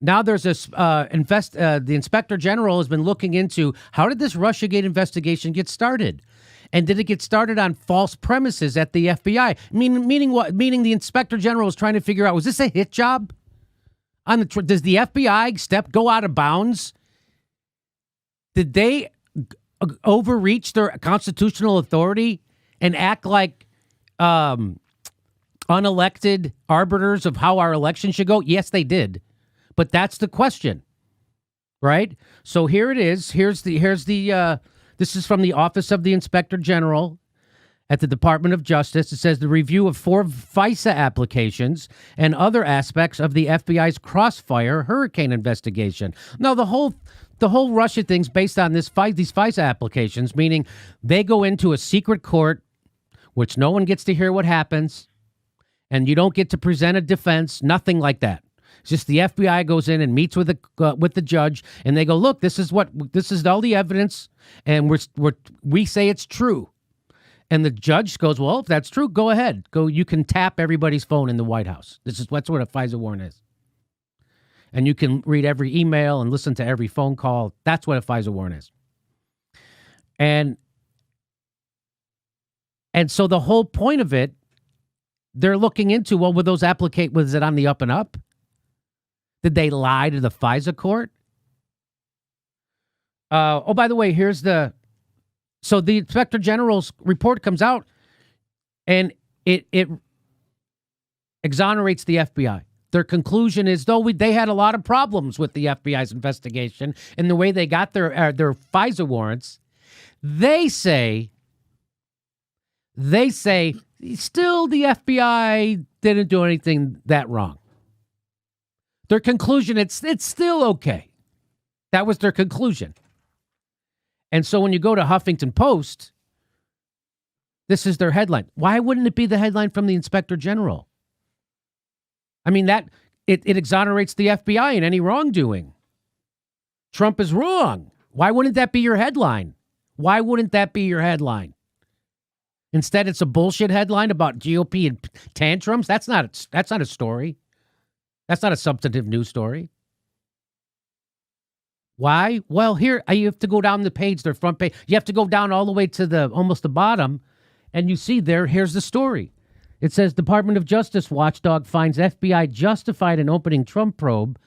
Now there's this the Inspector General has been looking into how did this Russiagate investigation get started? And did it get started on false premises at the FBI? Meaning what? Meaning the Inspector General was trying to figure out, was this a hit job? Does the FBI go out of bounds? Did they overreach their constitutional authority and act like unelected arbiters of how our election should go? Yes, they did. But that's the question, right? So here it is. This is from the Office of the Inspector General at the Department of Justice. It says the review of 4 FISA applications and other aspects of the FBI's Crossfire hurricane investigation. Now, the whole Russia thing's based on these FISA applications, meaning they go into a secret court, which no one gets to hear what happens, and you don't get to present a defense, nothing like that. It's just the FBI goes in and meets with the judge, and they go, look, this is all the evidence, and we say it's true. And the judge goes, well, if that's true, go ahead. You can tap everybody's phone in the White House. That's what a FISA warrant is. And you can read every email and listen to every phone call. That's what a FISA warrant is. And so the whole point of it, they're looking into, well, was it on the up and up? Did they lie to the FISA court? By the way, so the Inspector General's report comes out, and it exonerates the FBI. Their conclusion is, though they had a lot of problems with the FBI's investigation and the way they got their FISA warrants, they say still the FBI didn't do anything that wrong. Their conclusion, it's still okay. That was their conclusion. And so when you go to Huffington Post, this is their headline. Why wouldn't it be the headline from the Inspector General? I mean, that it exonerates the FBI in any wrongdoing. Trump is wrong. Why wouldn't that be your headline? Why wouldn't that be your headline? Instead, it's a bullshit headline about GOP and tantrums. That's not a story. That's not a substantive news story. Why? Well, here you have to go down the page, their front page. You have to go down all the way to almost the bottom, and you see here's the story. It says Department of Justice watchdog finds FBI justified in opening Trump probe,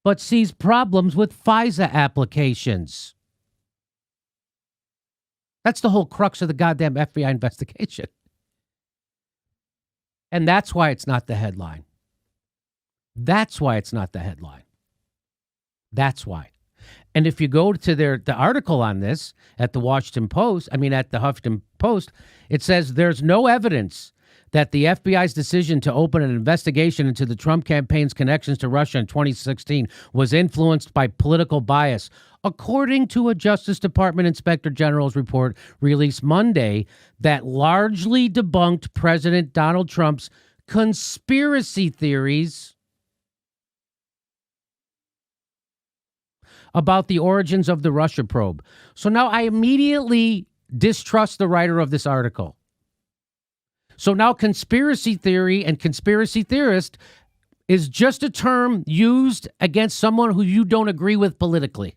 but sees problems with FISA applications. That's the whole crux of the goddamn FBI investigation. And that's why it's not the headline. That's why it's not the headline. That's why. And if you go to the article on this at the Huffington Post, it says there's no evidence that the FBI's decision to open an investigation into the Trump campaign's connections to Russia in 2016 was influenced by political bias, according to a Justice Department Inspector General's report released Monday that largely debunked President Donald Trump's conspiracy theories about the origins of the Russia probe. So now I immediately distrust the writer of this article. So now conspiracy theory and conspiracy theorist is just a term used against someone who you don't agree with politically.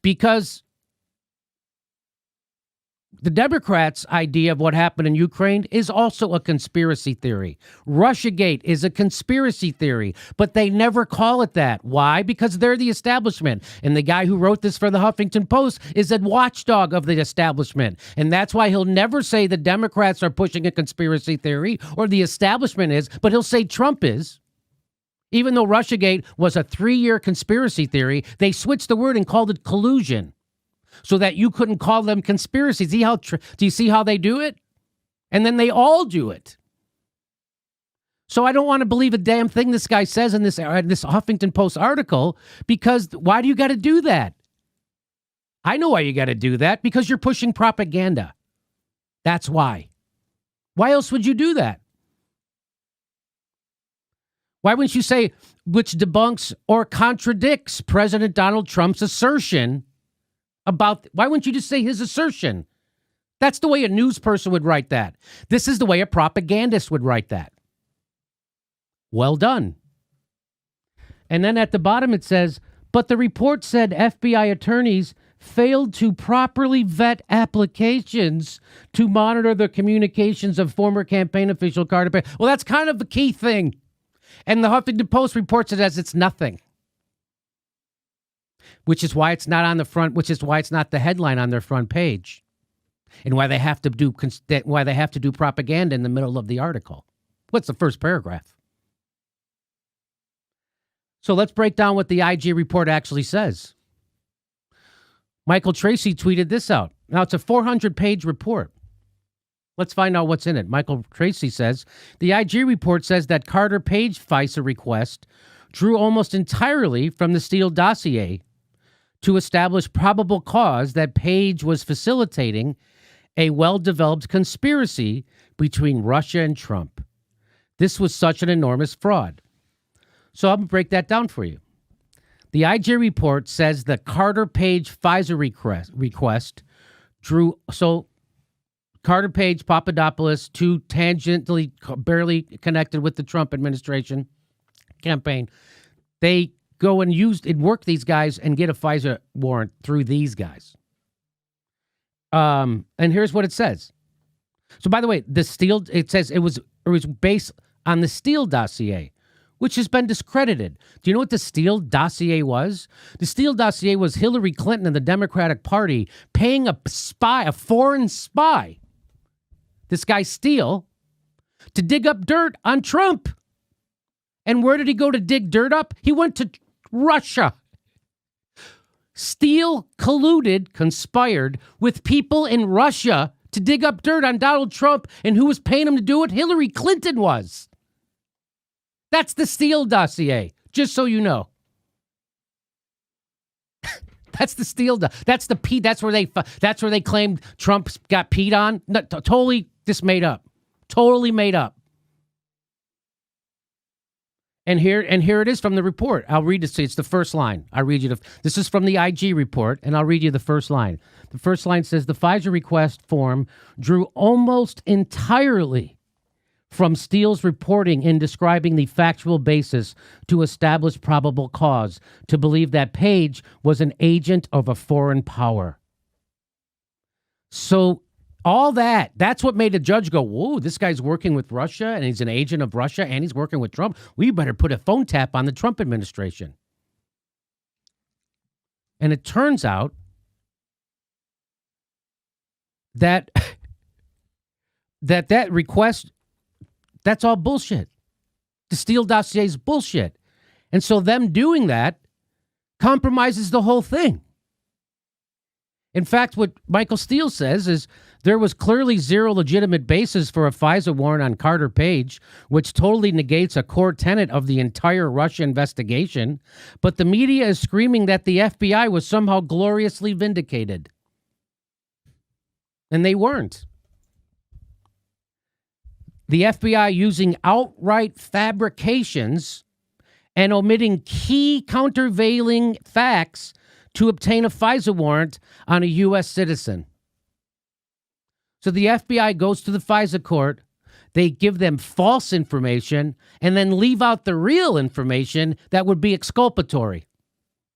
Because the Democrats' idea of what happened in Ukraine is also a conspiracy theory. Russiagate is a conspiracy theory, but they never call it that. Why? Because they're the establishment. And the guy who wrote this for the Huffington Post is a watchdog of the establishment. And that's why he'll never say the Democrats are pushing a conspiracy theory or the establishment is, but he'll say Trump is. Even though Russiagate was a 3-year conspiracy theory, they switched the word and called it collusion, so that you couldn't call them conspiracies. Do you see how they do it? And then they all do it. So I don't want to believe a damn thing this guy says in this Huffington Post article, because why do you got to do that? I know why you got to do that, because you're pushing propaganda. That's why. Why else would you do that? Why wouldn't you say, which debunks or contradicts President Donald Trump's assertion about, why wouldn't you just say his assertion? That's the way a news person would write that. This is the way a propagandist would write that. Well done. And then at the bottom it says, but the report said FBI attorneys failed to properly vet applications to monitor the communications of former campaign official Carter Page. Well, that's kind of the key thing. And the Huffington Post reports it as it's nothing. Which is why it's not on the front, which is why it's not the headline on their front page. And why they have to do propaganda in the middle of the article. What's the first paragraph? So let's break down what the IG report actually says. Michael Tracy tweeted this out. Now, it's a 400-page report. Let's find out what's in it. Michael Tracy says, the IG report says that Carter Page FISA request drew almost entirely from the Steele dossier to establish probable cause that Page was facilitating a well-developed conspiracy between Russia and Trump. This was such an enormous fraud. So I'm going to break that down for you. The IG report says the Carter Page FISA request drew, so Carter Page, Papadopoulos, two tangentially barely connected with the Trump administration campaign, they go and work these guys and get a FISA warrant through these guys. And here's what it says. So by the way, it says it was based on the Steele dossier, which has been discredited. Do you know what the Steele dossier was? The Steele dossier was Hillary Clinton and the Democratic Party paying a foreign spy, this guy Steele, to dig up dirt on Trump. And where did he go to dig dirt up? He went to Russia. Steele conspired with people in Russia to dig up dirt on Donald Trump, and who was paying him to do it? Hillary Clinton was. That's the Steele dossier, just so you know. That's the Steele. That's where they claimed Trump got peed on. No, totally just made up. Totally made up. And here it is from the report. I'll read it. It's the first line. I'll read you this is from the IG report, and I'll read you the first line. The first line says the FISA request form drew almost entirely from Steele's reporting in describing the factual basis to establish probable cause to believe that Page was an agent of a foreign power. So all that's what made the judge go, whoa, this guy's working with Russia and he's an agent of Russia and he's working with Trump. We better put a phone tap on the Trump administration. And it turns out that request, that's all bullshit. The Steele dossier is bullshit. And so them doing that compromises the whole thing. In fact, what Michael Steele says is there was clearly zero legitimate basis for a FISA warrant on Carter Page, which totally negates a core tenet of the entire Russia investigation. But the media is screaming that the FBI was somehow gloriously vindicated. And they weren't. The FBI using outright fabrications and omitting key countervailing facts to obtain a FISA warrant on a U.S. citizen. So the FBI goes to the FISA court, they give them false information, and then leave out the real information that would be exculpatory.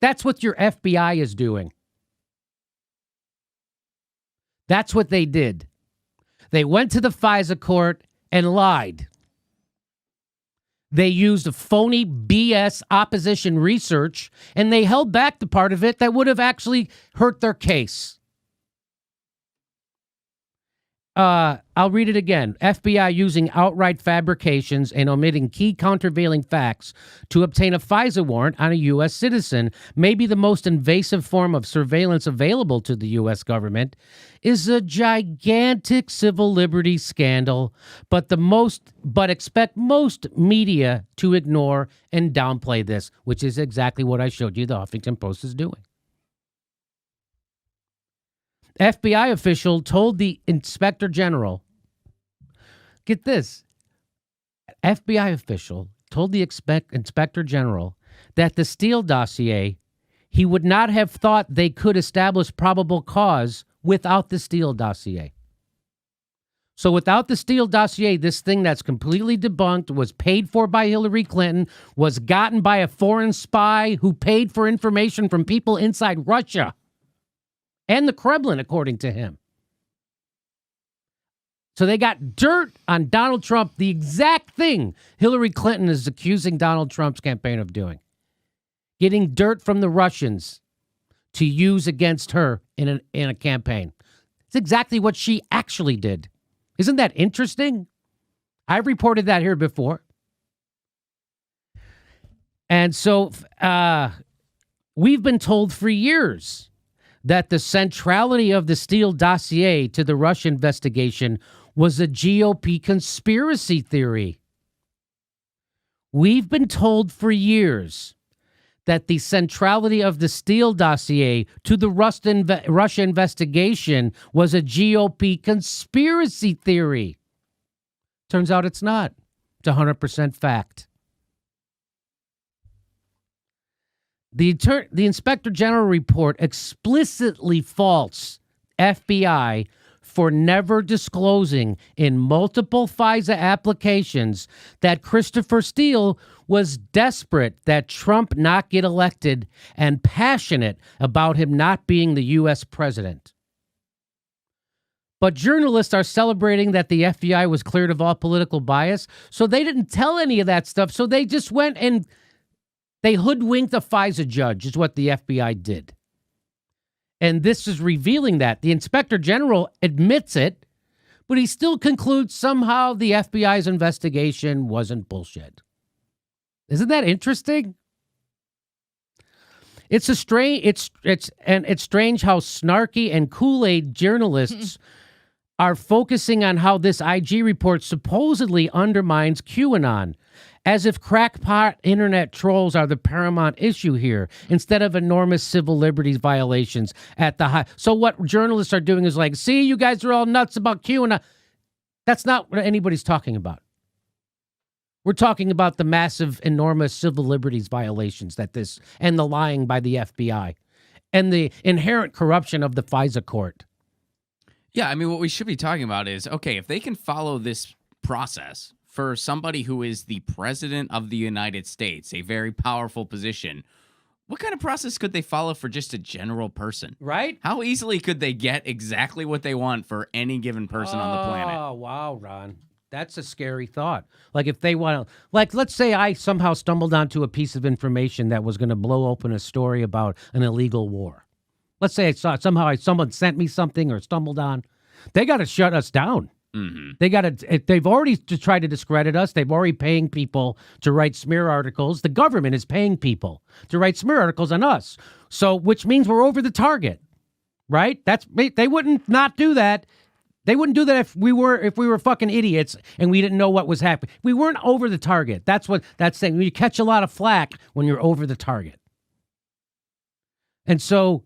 That's what your FBI is doing. That's what they did. They went to the FISA court and lied. They used a phony BS opposition research, and they held back the part of it that would have actually hurt their case. I'll read it again. FBI using outright fabrications and omitting key countervailing facts to obtain a FISA warrant on a U.S. citizen, maybe the most invasive form of surveillance available to the U.S. government, is a gigantic civil liberties scandal, but expect most media to ignore and downplay this, which is exactly what I showed you the Huffington Post is doing. FBI official told the Inspector General, get this, FBI official told the Inspector General that the Steele dossier, he would not have thought they could establish probable cause without the Steele dossier. So without the Steele dossier, this thing that's completely debunked, was paid for by Hillary Clinton, was gotten by a foreign spy who paid for information from people inside Russia and the Kremlin, according to him. So they got dirt on Donald Trump, the exact thing Hillary Clinton is accusing Donald Trump's campaign of doing. Getting dirt from the Russians to use against her in a campaign. It's exactly what she actually did. Isn't that interesting? I've reported that here before. And so we've been told for years that the centrality of the Steele dossier to the Russia investigation was a GOP conspiracy theory. We've been told for years that the centrality of the Steele dossier to the Russia investigation was a GOP conspiracy theory. Turns out it's not. It's 100% fact. The Inspector General report explicitly faults FBI for never disclosing in multiple FISA applications that Christopher Steele was desperate that Trump not get elected and passionate about him not being the U.S. president. But journalists are celebrating that the FBI was cleared of all political bias, so they didn't tell any of that stuff, so they just went and they hoodwinked a FISA judge, is what the FBI did. And this is revealing that. The Inspector General admits it, but he still concludes somehow the FBI's investigation wasn't bullshit. Isn't that interesting? It's strange how snarky and Kool-Aid journalists are focusing on how this IG report supposedly undermines QAnon, as if crackpot internet trolls are the paramount issue here, instead of enormous civil liberties violations at the high. So what journalists are doing is like, see, you guys are all nuts about QAnon. That's not what anybody's talking about. We're talking about the massive, enormous civil liberties violations and the lying by the FBI and the inherent corruption of the FISA court. Yeah, I mean, what we should be talking about is, okay, if they can follow this process for somebody who is the president of the United States, a very powerful position, what kind of process could they follow for just a general person? Right? How easily could they get exactly what they want for any given person on the planet? Oh, wow, Ron. That's a scary thought. Like if they want to, like, let's say I somehow stumbled onto a piece of information that was going to blow open a story about an illegal war. Let's say someone sent me something or stumbled on. They got to shut us down. Mm-hmm. They've already tried to discredit us. They've already paying people to write smear articles. The government is paying people to write smear articles on us. So, which means we're over the target, right? They wouldn't not do that. They wouldn't do that if we were fucking idiots and we didn't know what was happening. We weren't over the target. That's what that's saying. You catch a lot of flack when you're over the target. And so,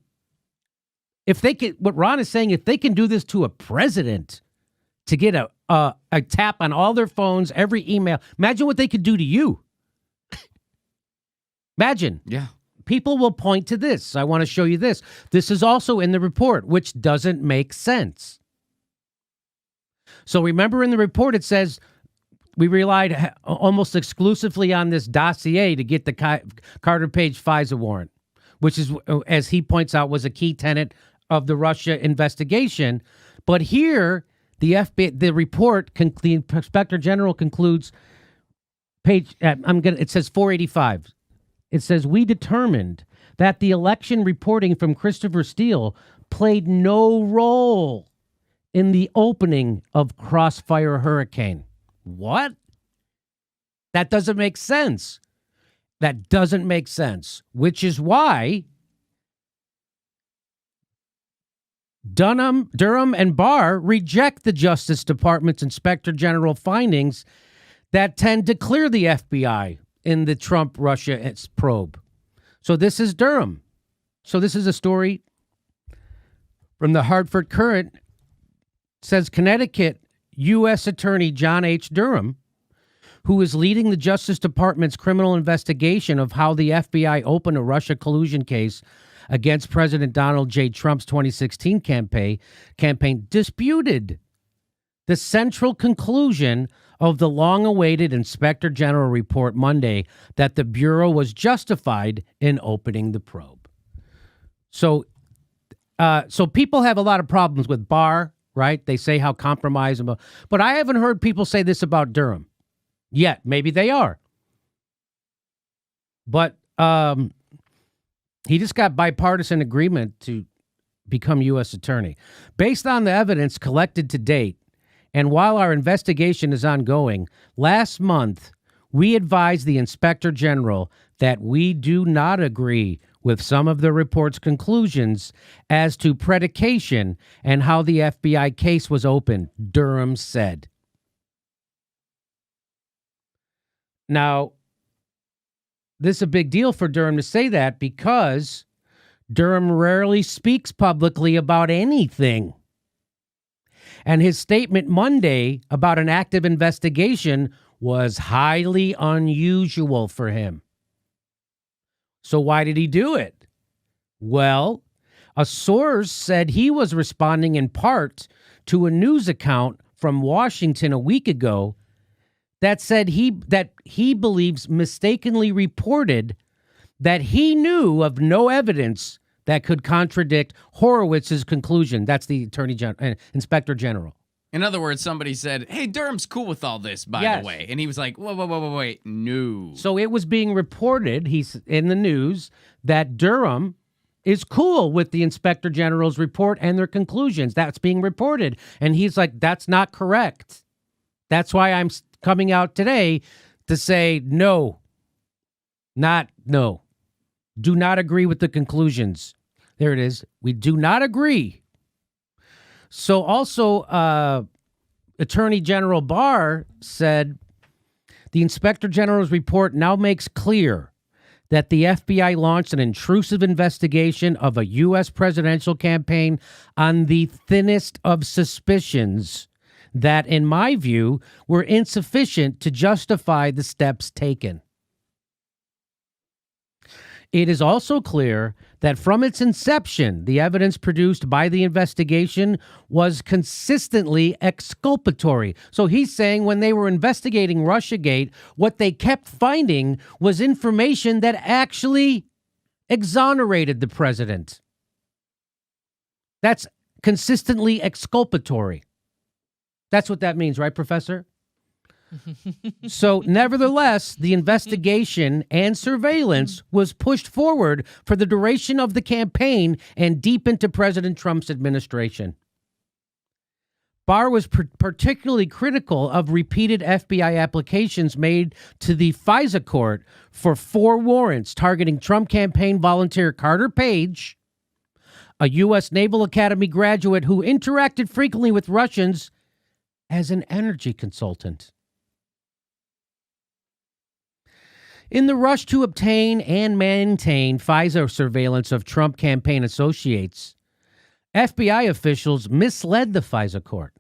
if they can, what Ron is saying, if they can do this to a president to get a tap on all their phones, every email, imagine what they could do to you. Imagine. Yeah. People will point to this. I want to show you this. This is also in the report, which doesn't make sense. So remember in the report, it says we relied almost exclusively on this dossier to get the Carter Page FISA warrant, which is, as he points out, was a key tenet of the Russia investigation. But here, the report, the Inspector General concludes, it says 485. It says, we determined that the election reporting from Christopher Steele played no role in the opening of Crossfire Hurricane. What? That doesn't make sense. That doesn't make sense, which is why Durham and Barr reject the Justice Department's Inspector General findings that tend to clear the FBI in the Trump-Russia probe. So this is Durham. So this is a story from the Hartford Courant. It says Connecticut U.S. Attorney John H. Durham, who is leading the Justice Department's criminal investigation of how the FBI opened a Russia collusion case against President Donald J. Trump's 2016 campaign, disputed the central conclusion of the long-awaited Inspector General report Monday that the Bureau was justified in opening the probe. So people have a lot of problems with Barr, right? They say how compromisable. But I haven't heard people say this about Durham yet. Maybe they are. But he just got bipartisan agreement to become U.S. attorney. Based on the evidence collected to date, and while our investigation is ongoing, last month we advised the Inspector General that we do not agree with some of the report's conclusions as to predication and how the FBI case was opened, Durham said. Now, this is a big deal for Durham to say that because Durham rarely speaks publicly about anything. And his statement Monday about an active investigation was highly unusual for him. So why did he do it? Well, a source said he was responding in part to a news account from Washington a week ago that said he believes mistakenly reported that he knew of no evidence that could contradict Horowitz's conclusion. That's the Inspector General. In other words, somebody said, hey, Durham's cool with all this, by the way. And he was like, whoa, wait, no. So it was being reported, he's in the news, that Durham is cool with the Inspector General's report and their conclusions. That's being reported. And he's like, that's not correct. That's why I'm coming out today to say no. Do not agree with the conclusions. There it is. We do not agree. So also, Attorney General Barr said the Inspector General's report now makes clear that the FBI launched an intrusive investigation of a U.S. presidential campaign on the thinnest of suspicions that, in my view, were insufficient to justify the steps taken. It is also clear that from its inception, the evidence produced by the investigation was consistently exculpatory. So he's saying when they were investigating Russiagate, what they kept finding was information that actually exonerated the president. That's consistently exculpatory. That's what that means, right, Professor? So, nevertheless, the investigation and surveillance was pushed forward for the duration of the campaign and deep into President Trump's administration. Barr was particularly critical of repeated FBI applications made to the FISA court for 4 warrants targeting Trump campaign volunteer Carter Page, a U.S. Naval Academy graduate who interacted frequently with Russians as an energy consultant. In the rush to obtain and maintain FISA surveillance of Trump campaign associates, FBI officials misled the FISA court,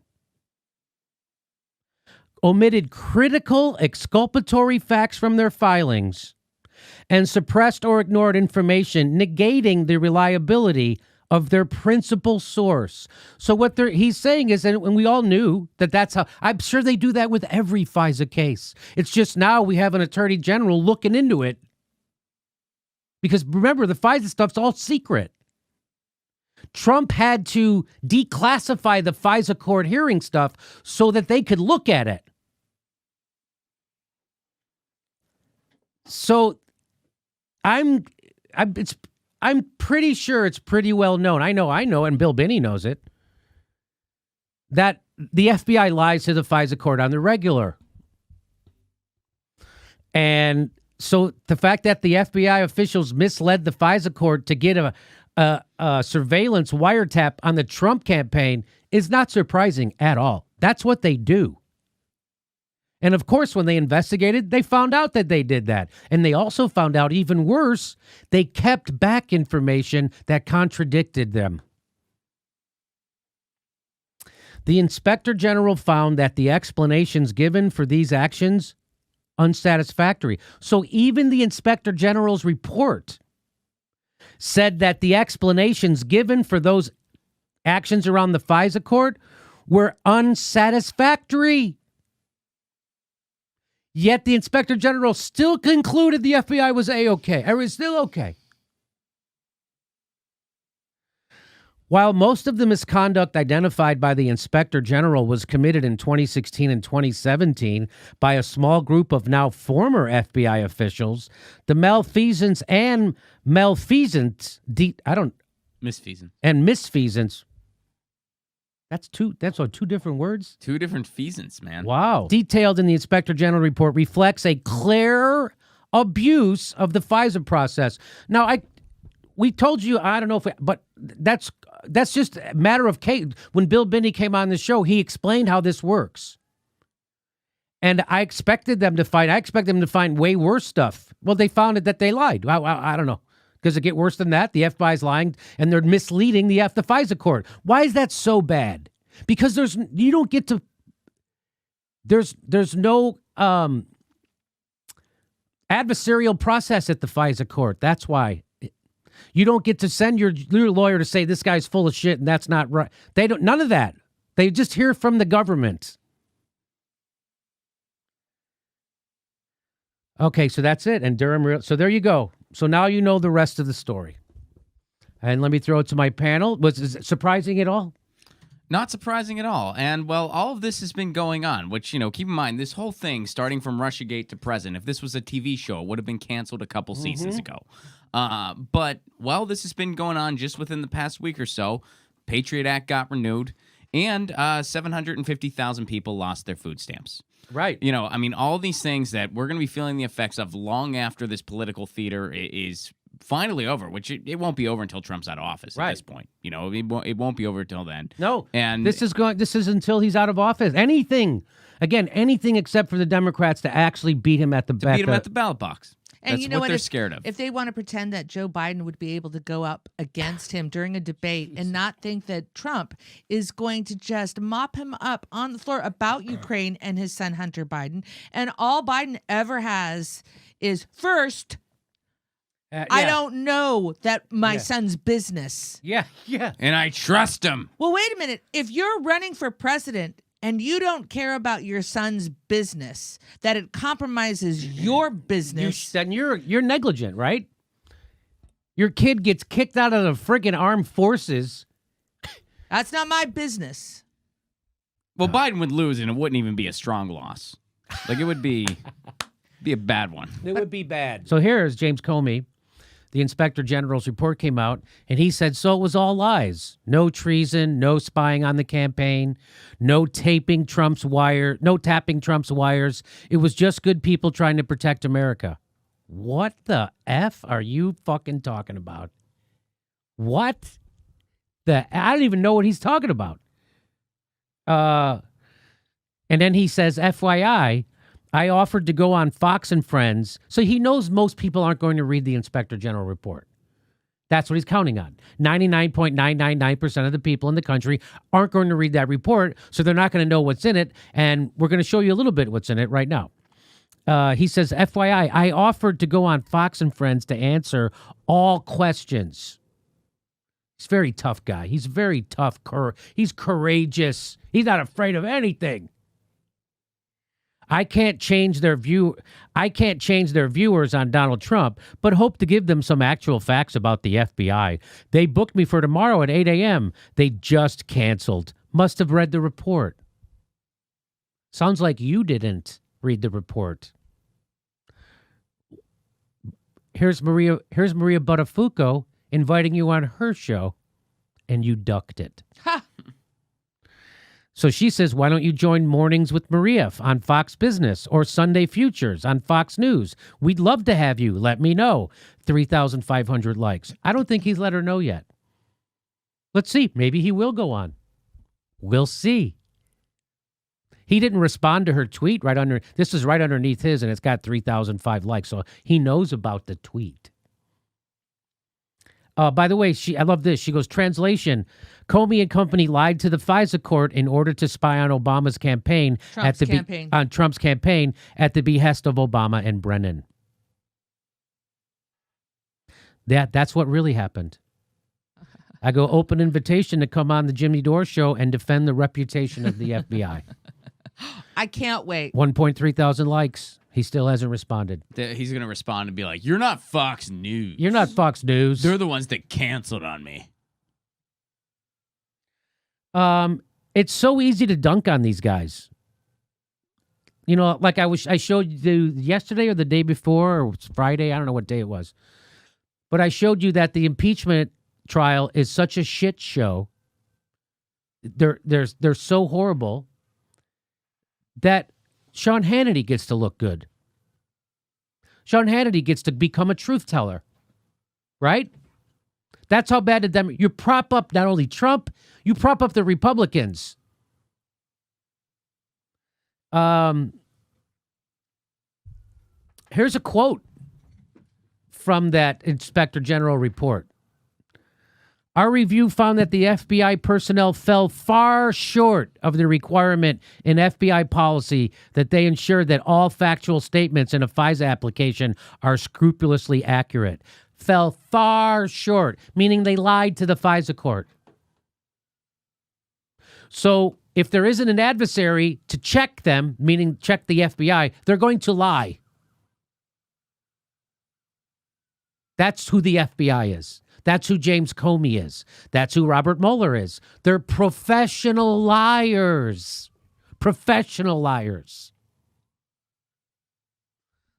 omitted critical exculpatory facts from their filings, and suppressed or ignored information negating the reliability of their principal source. So what he's saying is, and we all knew that's how, I'm sure they do that with every FISA case. It's just now we have an attorney general looking into it. Because remember, the FISA stuff's all secret. Trump had to declassify the FISA court hearing stuff so that they could look at it. So I'm pretty sure it's pretty well known. I know, and Bill Binney knows it, that the FBI lies to the FISA court on the regular. And so the fact that the FBI officials misled the FISA court to get a surveillance wiretap on the Trump campaign is not surprising at all. That's what they do. And of course, when they investigated, they found out that they did that. And they also found out, even worse, they kept back information that contradicted them. The Inspector General found that the explanations given for these actions unsatisfactory. So even the Inspector General's report said that the explanations given for those actions around the FISA court were unsatisfactory. Yet the Inspector General still concluded the FBI was A-OK. It was still okay. While most of the misconduct identified by the Inspector General was committed in 2016 and 2017 by a small group of now former FBI officials, the malfeasance and misfeasance, that's two different words? Two different feasance, man. Wow. Detailed in the Inspector General report reflects a clear abuse of the FISA process. Now, we told you, I don't know if, but that's just a matter of case. When Bill Binney came on the show, he explained how this works. And I expected them to find way worse stuff. Well, they found it that they lied. I don't know. Does it get worse than that? The FBI's lying and they're misleading the FISA court. Why is that so bad? Because there's no adversarial process at the FISA court. That's why. You don't get to send your lawyer to say this guy's full of shit and that's not right. They don't, none of that. They just hear from the government. Okay, so that's it. And Durham, so there you go. So now you know the rest of the story. And let me throw it to my panel. Is it surprising at all? Not surprising at all. And, well, all of this has been going on, which, keep in mind, this whole thing, starting from Russiagate to present, if this was a TV show, it would have been canceled a couple seasons ago. But, well, this has been going on just within the past week or so. Patriot Act got renewed, and 750,000 people lost their food stamps. Right. All these things that we're going to be feeling the effects of long after this political theater is finally over, which it won't be over until Trump's out of office at this point. It won't be over until then. No. And this is until he's out of office. Anything except for the Democrats to actually beat him at the ballot box. And That's what they're scared of. If they want to pretend that Joe Biden would be able to go up against him during a debate and not think that Trump is going to just mop him up on the floor about Ukraine and his son Hunter Biden, and all Biden ever has is first, I don't know that my son's business. Yeah. And I trust him. Well, wait a minute. If you're running for president and you don't care about your son's business, that it compromises your business, then you're negligent, right? Your kid gets kicked out of the friggin' armed forces. That's not my business. Well, Biden would lose, and it wouldn't even be a strong loss. Like, it would be a bad one. It would be bad. So here's James Comey. The Inspector General's report came out, and he said, so it was all lies. No treason, no spying on the campaign, no tapping Trump's wires. It was just good people trying to protect America. What the F are you fucking talking about? What? I don't even know what he's talking about. And then he says, FYI, I offered to go on Fox and Friends, so he knows most people aren't going to read the Inspector General report. That's what he's counting on. 99.999% of the people in the country aren't going to read that report, so they're not going to know what's in it, and we're going to show you a little bit what's in it right now. He says, FYI, I offered to go on Fox and Friends to answer all questions. He's a very tough guy. He's very tough. He's courageous. He's not afraid of anything. I can't change their viewers on Donald Trump, but hope to give them some actual facts about the FBI. They booked me for tomorrow at 8 a.m. They just canceled. Must have read the report. Sounds like you didn't read the report. Here's Maria Buttafuoco inviting you on her show, and you ducked it. Ha! So she says, why don't you join Mornings with Maria on Fox Business or Sunday Futures on Fox News? We'd love to have you. Let me know. 3,500 likes. I don't think he's let her know yet. Let's see. Maybe he will go on. We'll see. He didn't respond to her tweet this is right underneath his, and it's got 3,005 likes. So he knows about the tweet. By the way, I love this. She goes, translation, Comey and company lied to the FISA court in order to spy on Obama's campaign on Trump's campaign at the behest of Obama and Brennan. That's what really happened. I go open invitation to come on the Jimmy Dore show and defend the reputation of the FBI. I can't wait. 1.3 thousand likes. He still hasn't responded. He's going to respond and be like, "You're not Fox News. You're not Fox News. They're the ones that canceled on me." It's so easy to dunk on these guys. You know, like I showed you yesterday or the day before, or Friday, I don't know what day it was. But I showed you that the impeachment trial is such a shit show. They're so horrible that Sean Hannity gets to look good. Sean Hannity gets to become a truth teller, right? That's how bad the you prop up not only Trump, you prop up the Republicans. Here's a quote from that Inspector General report. Our review found that the FBI personnel fell far short of the requirement in FBI policy that they ensure that all factual statements in a FISA application are scrupulously accurate. Fell far short, meaning they lied to the FISA court. So if there isn't an adversary to check them, meaning check the FBI, they're going to lie. That's who the FBI is. That's who James Comey is. That's who Robert Mueller is. They're professional liars. Professional liars.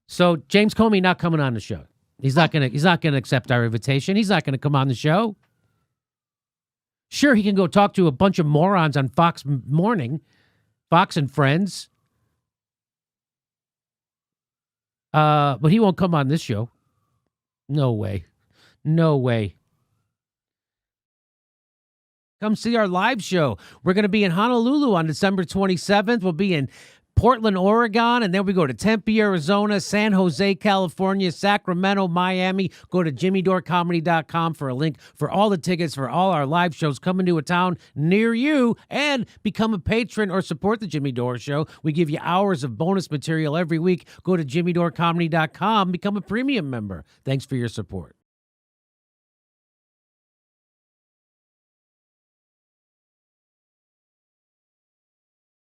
So James Comey not coming on the show. He's not gonna accept our invitation. He's not gonna come on the show. Sure, he can go talk to a bunch of morons on Fox Morning, Fox and Friends. But he won't come on this show. No way. No way. Come see our live show. We're going to be in Honolulu on December 27th. We'll be in Portland, Oregon, and then we go to Tempe, Arizona, San Jose, California, Sacramento, Miami. Go to jimmydorcomedy.com for a link for all the tickets for all our live shows coming to a town near you, and become a patron or support the Jimmy Dore Show. We give you hours of bonus material every week. Go to jimmydorcomedy.com, become a premium member. Thanks for your support.